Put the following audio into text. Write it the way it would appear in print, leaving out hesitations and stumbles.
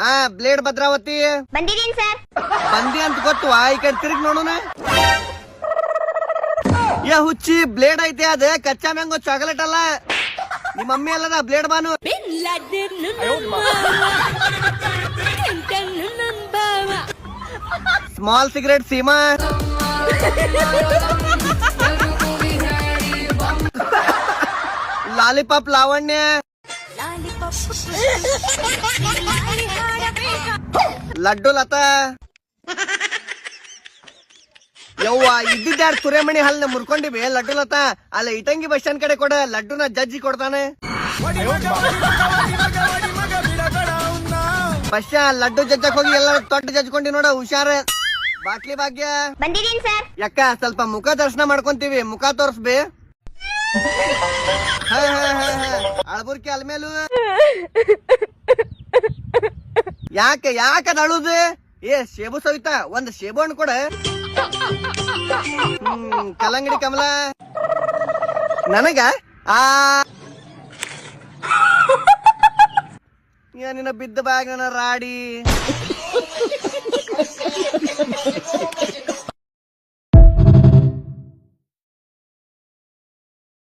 ಹಾ ಬ್ಲೇಡ್ ಭದ್ರಾವತಿ ಬಂದಿದ್ದೀನಿ ಸರ್. ಬಂದಿ ಅಂತ ಗೊತ್ತು ಈ ಕಡೆ ತಿರುಗಿ ನೋಡೋಣ. ಏ ಹುಚ್ಚಿ ಬ್ಲೇಡ್ ಐತೆ ಅದ ಕಚ್ಚಾ ಮ್ಯಾಂಗೋ ಚಾಕ್ಲೇಟ್ ಅಲ್ಲ. ನಿಮ್ಮ ಮಮ್ಮಿ ಅಲ್ಲದ blade Banu. Small cigarette Seema. Lollipop Lavanya. Laddu Latha. ಯವ್ವ ಇದ್ದಿದ್ದಾರ ತುರೆಮಣಿ ಹಲ್ನ ಮುರ್ಕೊಂಡಿವಿ ಲಡ್ಡು ಲತಾ. ಅಲ್ಲ ಇಟಂಗಿ ಬಸ್ ಸ್ಟ್ಯಾಂಡ್ ಕಡೆ ಕೊಡ ಲಡ್ಡುನ ಜಜ್ಜಿ ಕೊಡ್ತಾನೆ. ಬಸ್ ಲಡ್ಡು ಜಜ್ಜಕ್ ಹೋಗಿ ಎಲ್ಲ ತೊಟ್ಟು ಜಜ್ಕೊಂಡಿ ನೋಡ ಹುಷಾರ. ಬಾಟ್ಲಿ ಭಾಗ್ಯ ಬಂದಿದ್ದೀನಿ ಸರ್. ಯಾಕ ಸ್ವಲ್ಪ ಮುಖ ದರ್ಶನ ಮಾಡ್ಕೊಂತೀವಿ, ಮುಖ ತೋರ್ಸ್ಬಿ. ಅಳ್ಬುರ್ಕಿ ಅಲ್ಮೇಲು ಯಾಕೆ ಅಳುದು? ಏ ಸೇಬು ಸವಿತಾ ಒಂದ್ ಸೇಬು ಹಣ್ಣು ಕೊಡ. ಕಲ್ಲಂಗಡಿ ಕಮಲ ನನಗ ನಿನ್ನ ಬಿದ್ದ ಬ್ಯಾಗ್ ನನ್ನ ರಾಡಿ.